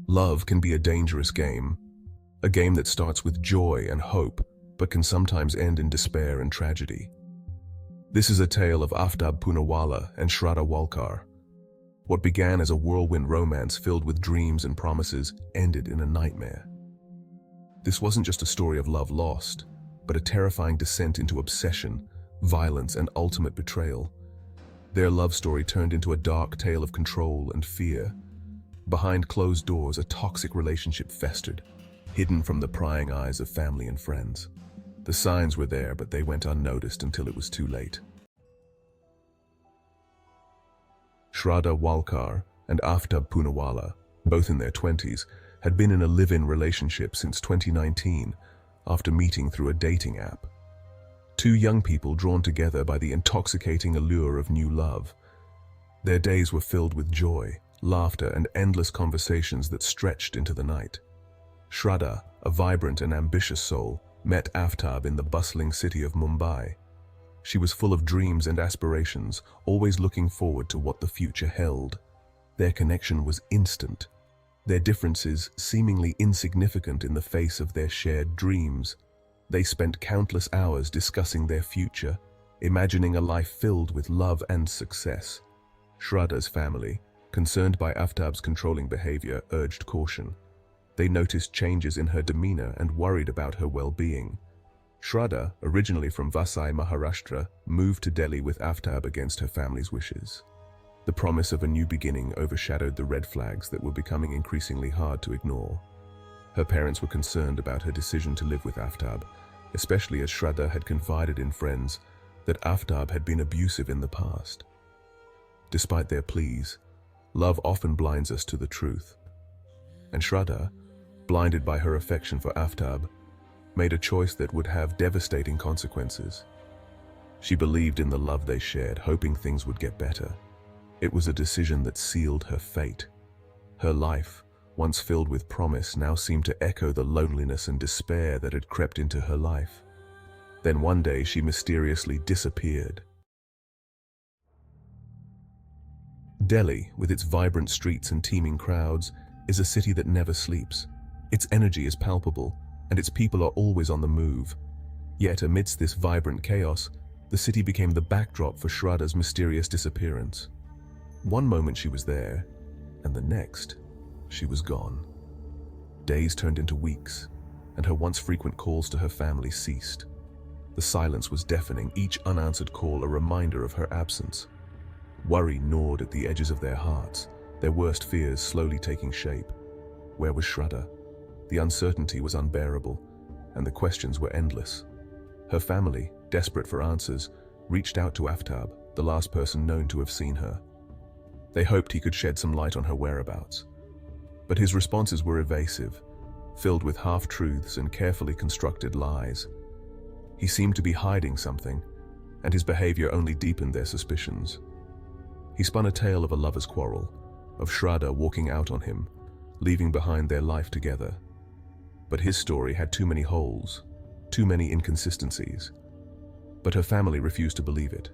Love can be a dangerous game, a game that starts with joy and hope, but can sometimes end in despair and tragedy. This is a tale of Aaftab Poonawala and Shraddha Walkar. What began as a whirlwind romance filled with dreams and promises ended in a nightmare. This wasn't just a story of love lost, but a terrifying descent into obsession, violence, and ultimate betrayal. Their love story turned into a dark tale of control and fear. Behind closed doors, a toxic relationship festered, hidden from the prying eyes of family and friends. The signs were there, but they went unnoticed until it was too late. Shraddha Walkar and Aaftab Poonawala, both in their 20s, had been in a live-in relationship since 2019 after meeting through a dating app. Two young people drawn together by the intoxicating allure of new love. Their days were filled with joy, laughter, and endless conversations that stretched into the night. Shraddha, a vibrant and ambitious soul, met Aaftab in the bustling city of Mumbai. She was full of dreams and aspirations, always looking forward to what the future held. Their connection was instant, their differences seemingly insignificant in the face of their shared dreams. They spent countless hours discussing their future, imagining a life filled with love and success. Shraddha's family, concerned by Aaftab's controlling behavior, urged caution. They noticed changes in her demeanor and worried about her well-being. Shraddha, originally from Vasai, Maharashtra, moved to Delhi with Aaftab against her family's wishes. The promise of a new beginning overshadowed the red flags that were becoming increasingly hard to ignore. Her parents were concerned about her decision to live with Aaftab, especially as Shraddha had confided in friends that Aaftab had been abusive in the past. Despite their pleas, love often blinds us to the truth. And Shraddha, blinded by her affection for Aaftab, made a choice that would have devastating consequences. She believed in the love they shared, hoping things would get better. It was a decision that sealed her fate. Her life, once filled with promise, now seemed to echo the loneliness and despair that had crept into her life. Then one day she mysteriously disappeared. Delhi, with its vibrant streets and teeming crowds, is a city that never sleeps. Its energy is palpable, and its people are always on the move. Yet amidst this vibrant chaos, the city became the backdrop for Shraddha's mysterious disappearance. One moment she was there, and the next, she was gone. Days turned into weeks, and her once frequent calls to her family ceased. The silence was deafening, each unanswered call a reminder of her absence. Worry gnawed at the edges of their hearts, their worst fears slowly taking shape. Where was Shraddha? The uncertainty was unbearable, and the questions were endless. Her family, desperate for answers, reached out to Aaftab, the last person known to have seen her. They hoped he could shed some light on her whereabouts. But his responses were evasive, filled with half-truths and carefully constructed lies. He seemed to be hiding something, and his behavior only deepened their suspicions. He spun a tale of a lover's quarrel, of Shraddha walking out on him, leaving behind their life together. But his story had too many holes, too many inconsistencies. But her family refused to believe it.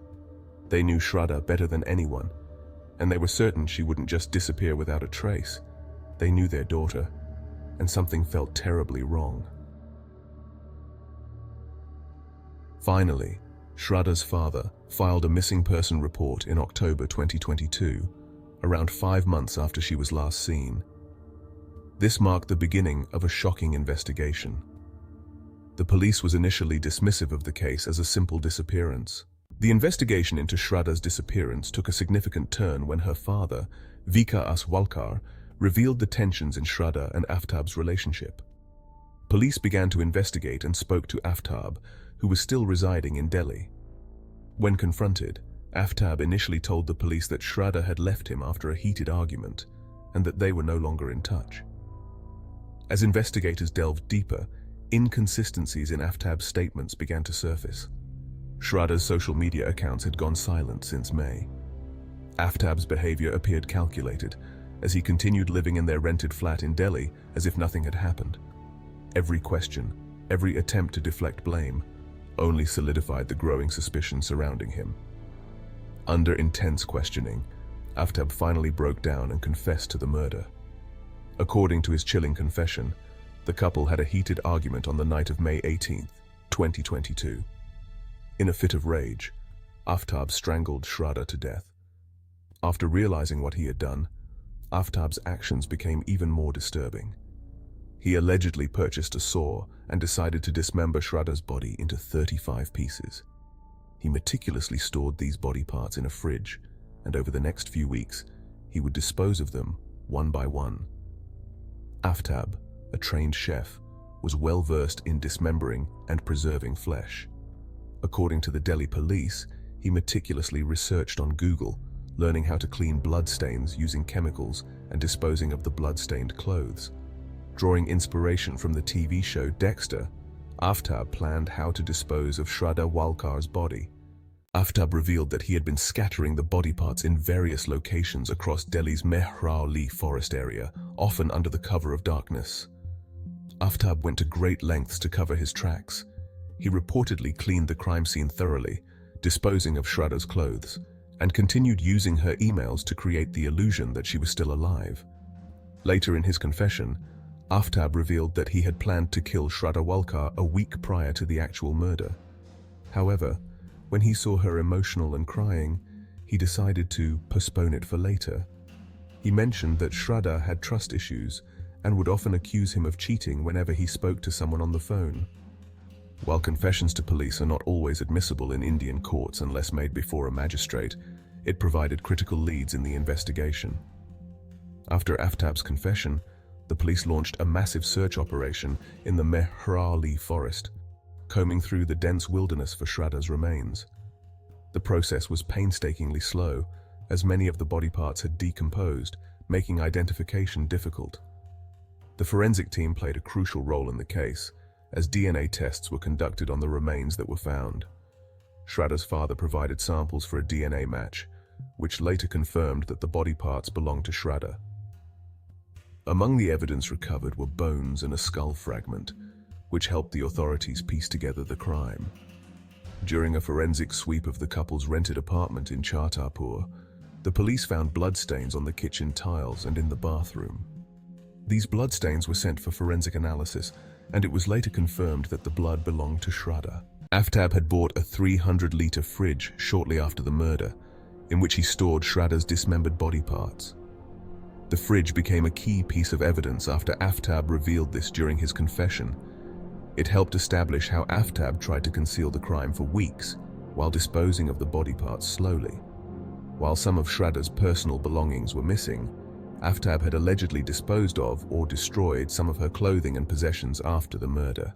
They knew Shraddha better than anyone, and they were certain she wouldn't just disappear without a trace. They knew their daughter, and something felt terribly wrong. Finally, Shraddha's father filed a missing person report in October 2022, around 5 months after she was last seen. This marked the beginning of a shocking investigation. The police was initially dismissive of the case as a simple disappearance. The investigation into Shraddha's disappearance took a significant turn when her father, Vikas Walkar, revealed the tensions in Shraddha and Aaftab's relationship. Police began to investigate and spoke to Aaftab, who was still residing in Delhi. When confronted, Aaftab initially told the police that Shraddha had left him after a heated argument and that they were no longer in touch. As investigators delved deeper, inconsistencies in Aaftab's statements began to surface. Shraddha's social media accounts had gone silent since May. Aaftab's behavior appeared calculated, as he continued living in their rented flat in Delhi as if nothing had happened. Every question, every attempt to deflect blame, only solidified the growing suspicion surrounding him. Under intense questioning, Aaftab finally broke down and confessed to the murder. According to his chilling confession, the couple had a heated argument on the night of May 18, 2022. In a fit of rage, Aaftab strangled Shraddha to death. After realizing what he had done, Aaftab's actions became even more disturbing. He allegedly purchased a saw and decided to dismember Shraddha's body into 35 pieces. He meticulously stored these body parts in a fridge, and over the next few weeks, he would dispose of them one by one. Aaftab, a trained chef, was well versed in dismembering and preserving flesh. According to the Delhi police, he meticulously researched on Google, learning how to clean bloodstains using chemicals and disposing of the blood-stained clothes. Drawing inspiration from the TV show Dexter, Aaftab planned how to dispose of Shraddha Walkar's body. Aaftab revealed that he had been scattering the body parts in various locations across Delhi's meticulously forest area, often under the cover of darkness. Aaftab went to great lengths to cover his tracks. He reportedly cleaned the crime scene thoroughly, disposing of Shraddha's clothes, and continued using her emails to create the illusion that she was still alive. Later in his confession, Aaftab revealed that he had planned to kill Shraddha Walkar a week prior to the actual murder. However, when he saw her emotional and crying, he decided to postpone it for later. He mentioned that Shraddha had trust issues and would often accuse him of cheating whenever he spoke to someone on the phone. While confessions to police are not always admissible in Indian courts unless made before a magistrate, it provided critical leads in the investigation. After Aaftab's confession, the police launched a massive search operation in the meticulously forest, combing through the dense wilderness for Shraddha's remains. The process was painstakingly slow, as many of the body parts had decomposed, making identification difficult. The forensic team played a crucial role in the case, as DNA tests were conducted on the remains that were found. Shraddha's father provided samples for a DNA match, which later confirmed that the body parts belonged to Shraddha. Among the evidence recovered were bones and a skull fragment, which helped the authorities piece together the crime. During a forensic sweep of the couple's rented apartment in Chhatarpur, the police found bloodstains on the kitchen tiles and in the bathroom. These bloodstains were sent for forensic analysis, and it was later confirmed that the blood belonged to Shraddha. Aaftab had bought a 300-liter fridge shortly after the murder, in which he stored Shraddha's dismembered body parts. The fridge became a key piece of evidence after Aaftab revealed this during his confession. It helped establish how Aaftab tried to conceal the crime for weeks, while disposing of the body parts slowly. While some of Shraddha's personal belongings were missing, Aaftab had allegedly disposed of or destroyed some of her clothing and possessions after the murder.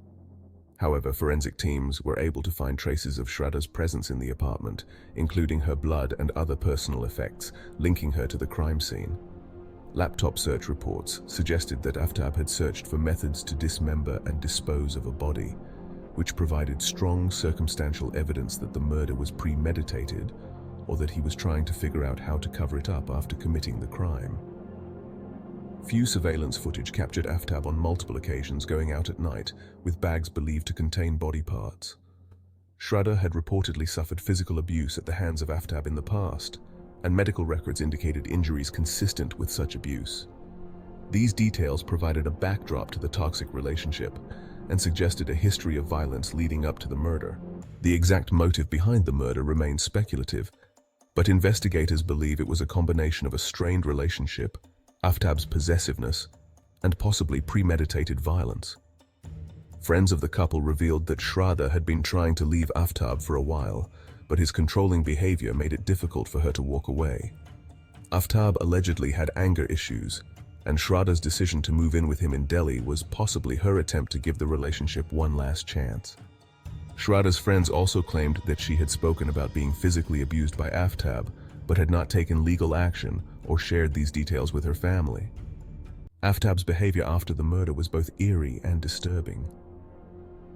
However, forensic teams were able to find traces of Shraddha's presence in the apartment, including her blood and other personal effects, linking her to the crime scene. Laptop search reports suggested that Aaftab had searched for methods to dismember and dispose of a body, which provided strong circumstantial evidence that the murder was premeditated or that he was trying to figure out how to cover it up after committing the crime. Few surveillance footage captured Aaftab on multiple occasions going out at night with bags believed to contain body parts. Shraddha had reportedly suffered physical abuse at the hands of Aaftab in the past, and medical records indicated injuries consistent with such abuse. These details provided a backdrop to the toxic relationship and suggested a history of violence leading up to the murder. The exact motive behind the murder remains speculative, but investigators believe it was a combination of a strained relationship, Aaftab's possessiveness, and possibly premeditated violence. Friends of the couple revealed that Shraddha had been trying to leave Aaftab for a while, but his controlling behavior made it difficult for her to walk away. Aaftab allegedly had anger issues, and Shraddha's decision to move in with him in Delhi was possibly her attempt to give the relationship one last chance. Shraddha's friends also claimed that she had spoken about being physically abused by Aaftab, but had not taken legal action or shared these details with her family. Aaftab's behavior after the murder was both eerie and disturbing.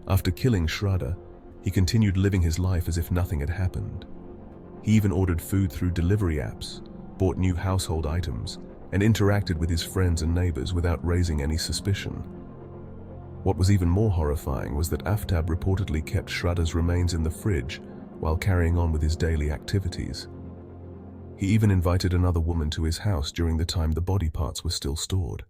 After killing Shraddha, he continued living his life as if nothing had happened. He even ordered food through delivery apps, bought new household items, and interacted with his friends and neighbors without raising any suspicion. What was even more horrifying was that Aaftab reportedly kept Shraddha's remains in the fridge while carrying on with his daily activities. He even invited another woman to his house during the time the body parts were still stored.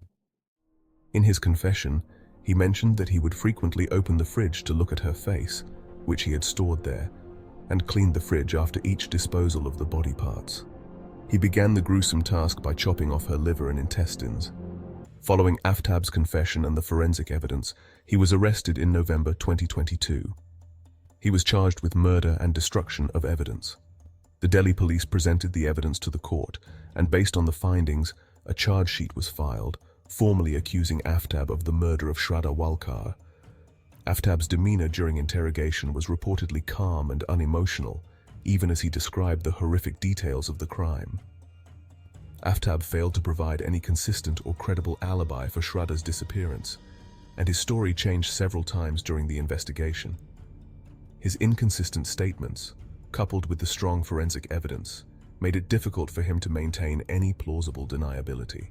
In his confession, he mentioned that he would frequently open the fridge to look at her face, which he had stored there, and cleaned the fridge after each disposal of the body parts. He began the gruesome task by chopping off her liver and intestines. Following Aaftab's confession and the forensic evidence, he was arrested in November 2022. He was charged with murder and destruction of evidence. The Delhi police presented the evidence to the court, and based on the findings, a charge sheet was filed, formally accusing Aaftab of the murder of Shraddha Walkar. Aaftab's demeanor during interrogation was reportedly calm and unemotional, even as he described the horrific details of the crime. Aaftab failed to provide any consistent or credible alibi for Shraddha's disappearance, and his story changed several times during the investigation. His inconsistent statements, coupled with the strong forensic evidence, made it difficult for him to maintain any plausible deniability.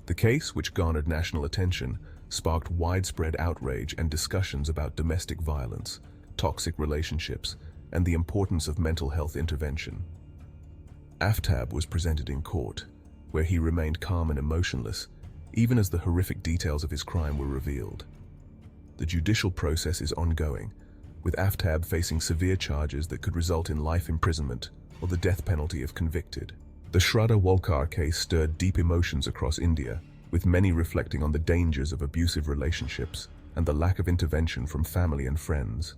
The case, which garnered national attention, sparked widespread outrage and discussions about domestic violence, toxic relationships, and the importance of mental health intervention. Aaftab was presented in court, where he remained calm and emotionless, even as the horrific details of his crime were revealed. The judicial process is ongoing, with Aaftab facing severe charges that could result in life imprisonment or the death penalty if convicted. The Shraddha Walkar case stirred deep emotions across India, with many reflecting on the dangers of abusive relationships and the lack of intervention from family and friends.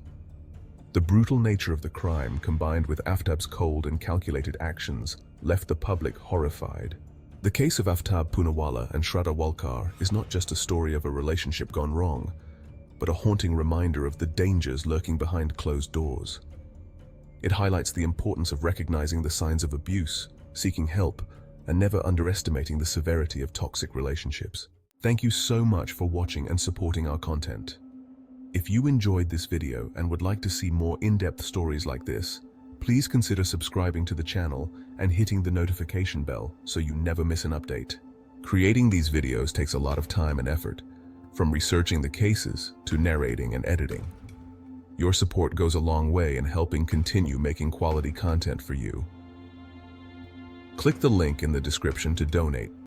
The brutal nature of the crime, combined with Aaftab's cold and calculated actions, left the public horrified. The case of Aaftab Poonawala and Shraddha Walkar is not just a story of a relationship gone wrong, but a haunting reminder of the dangers lurking behind closed doors. It highlights the importance of recognizing the signs of abuse, seeking help, and never underestimating the severity of toxic relationships. Thank you so much for watching and supporting our content. If you enjoyed this video and would like to see more in-depth stories like this, please consider subscribing to the channel and hitting the notification bell so you never miss an update. Creating these videos takes a lot of time and effort, from researching the cases to narrating and editing. Your support goes a long way in helping continue making quality content for you. Click the link in the description to donate.